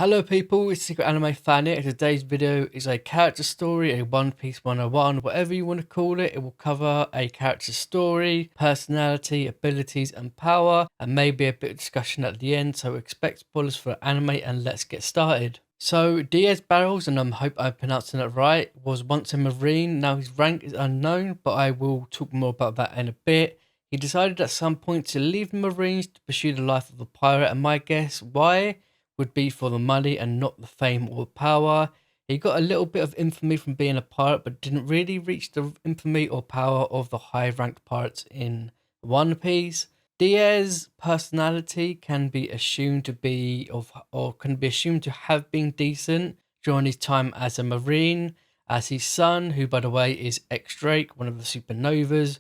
Hello people, it's Secret Anime Fan here. Today's video is a character story, a One Piece 101, whatever you want to call it. It will cover a character story, personality, abilities and power, and maybe a bit of discussion at the end, so expect spoilers for anime and let's get started. So Diez Barrels, and I hope I'm pronouncing it right, was once a Marine. Now his rank is unknown, but I will talk more about that in a bit. He decided at some point to leave the Marines to pursue the life of a pirate, and my guess why would be for the money and not the fame or power. He got a little bit of infamy from being a pirate, but didn't really reach the infamy or power of the high-ranked pirates in One Piece. Diez's personality can be assumed to be have been decent during his time as a Marine, as his son, who by the way is X-Drake, one of the Supernovas,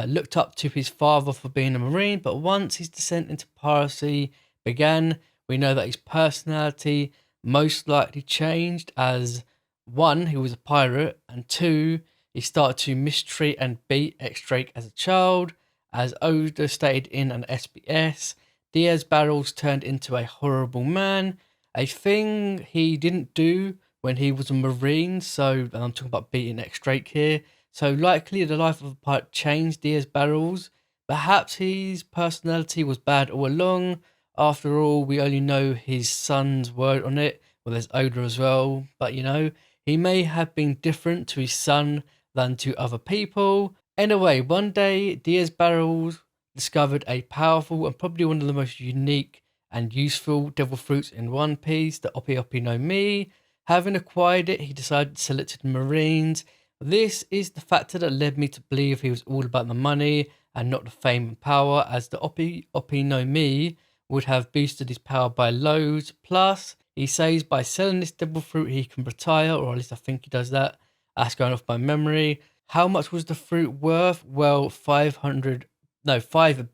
looked up to his father for being a Marine, but once his descent into piracy began, we know that his personality most likely changed as one, he was a pirate, and two, he started to mistreat and beat X-Drake as a child. As Oda stated in an SBS, Diez Barrels turned into a horrible man, a thing he didn't do when he was a Marine, so I'm talking about beating X-Drake here. So likely the life of a pirate changed Diez Barrels. Perhaps his personality was bad all along. After all, we only know his son's word on it. Well, there's Oda as well, but he may have been different to his son than to other people. Anyway, one day, Diez Barrels discovered a powerful and probably one of the most unique and useful devil fruits in One Piece, the Ope Ope no Mi. Having acquired it, he decided to sell it to the Marines. This is the factor that led me to believe he was all about the money and not the fame and power, as the Ope Ope no Mi would have boosted his power by loads. Plus, he says by selling this devil fruit he can retire, or at least I think he does that. That's going off by memory. How much was the fruit worth? Well, 5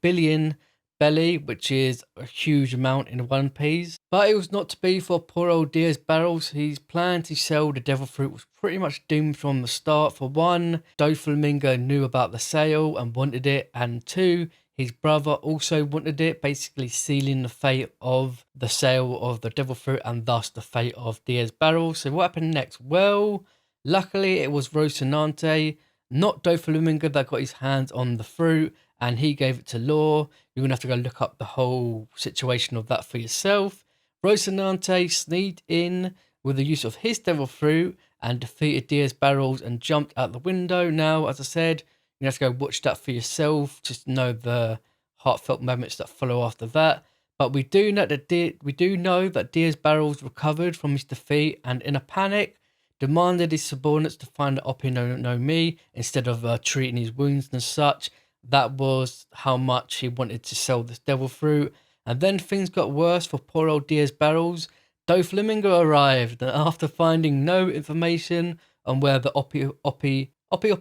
billion belly, which is a huge amount in One Piece. But it was not to be for poor old Diez Barrels. His plan to sell the devil fruit was pretty much doomed from the start. For one, Doflamingo knew about the sale and wanted it, and two, his brother also wanted it, basically sealing the fate of the sale of the devil fruit and thus the fate of Diez Barrels. So what happened next? Well, luckily it was Rosinante, not Doflamingo, that got his hands on the fruit and he gave it to Law. You're going to have to go look up the whole situation of that for yourself. Rosinante sneaked in with the use of his devil fruit and defeated Diez Barrels and jumped out the window. Now, as I said, you have to go watch that for yourself, just to know the heartfelt moments that follow after that. But we do know that Diez Barrels recovered from his defeat and, in a panic, demanded his subordinates to find the Ope no Mi instead of treating his wounds and such. That was how much he wanted to sell this devil fruit. And then things got worse for poor old Diez Barrels. Doflamingo arrived, and after finding no information on where the Ope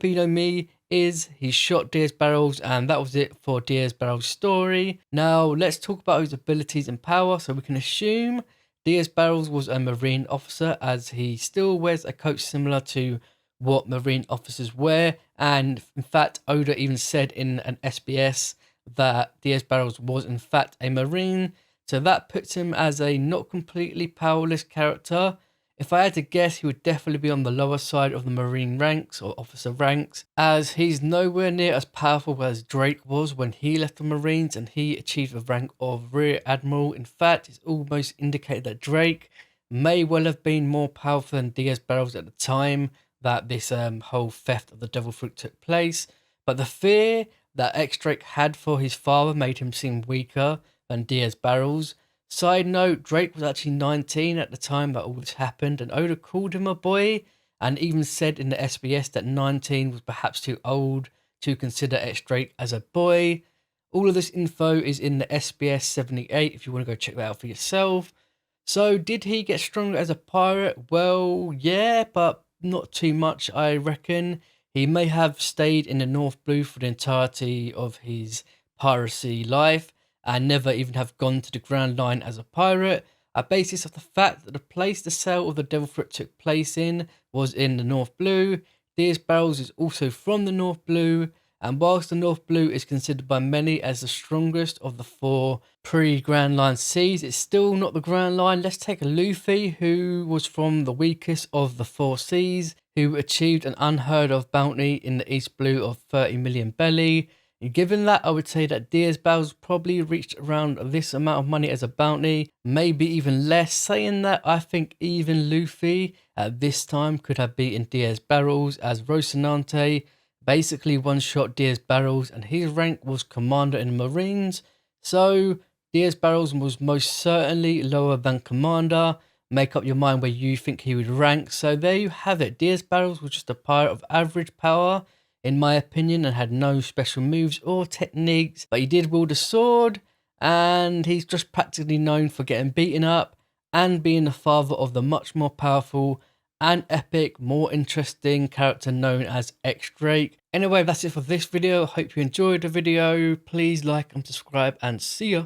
no Mi is, he shot Diez Barrels, and that was it for Diez Barrels' story. Now let's talk about his abilities and power. So we can assume Diez Barrels was a Marine officer, as he still wears a coat similar to what Marine officers wear, and in fact Oda even said in an SBS that Diez Barrels was in fact a Marine, so that puts him as a not completely powerless character. If I had to guess, he would definitely be on the lower side of the Marine ranks or officer ranks, as he's nowhere near as powerful as Drake was when he left the Marines and he achieved the rank of Rear Admiral. In fact, it's almost indicated that Drake may well have been more powerful than Diez Barrels at the time that this whole theft of the devil fruit took place. But the fear that X-Drake had for his father made him seem weaker than Diez Barrels. Side note, Drake was actually 19 at the time that all this happened, and Oda called him a boy and even said in the SBS that 19 was perhaps too old to consider X-Drake as a boy. All of this info is in the SBS 78 if you want to go check that out for yourself. So did he get stronger as a pirate? Well, yeah, but not too much, I reckon. He may have stayed in the North Blue for the entirety of his piracy life and never even have gone to the Grand Line as a pirate, a basis of the fact that the place the sale of the devil fruit took place in was in the North Blue. Diez Barrels is also from the North Blue, And whilst the North Blue is considered by many as the strongest of the 4 pre-Grand Line Seas, it's still not the Grand Line. Let's take Luffy, who was from the weakest of the 4 seas, who achieved an unheard of bounty in the East Blue of 30 million belly. And given that, I would say that Diez Barrels probably reached around this amount of money as a bounty, maybe even less. Saying that, I think even Luffy at this time could have beaten Diez Barrels, as Rosinante basically one-shot Diez Barrels and his rank was Commander in the Marines. So Diez Barrels was most certainly lower than Commander. Make up your mind where you think he would rank. So there you have it. Diez Barrels was just a pirate of average power, in my opinion, and had no special moves or techniques, but he did wield a sword, and he's just practically known for getting beaten up and being the father of the much more powerful and epic, more interesting character known as X-Drake. Anyway, that's it for this video. I hope you enjoyed the video. Please like and subscribe, and see ya.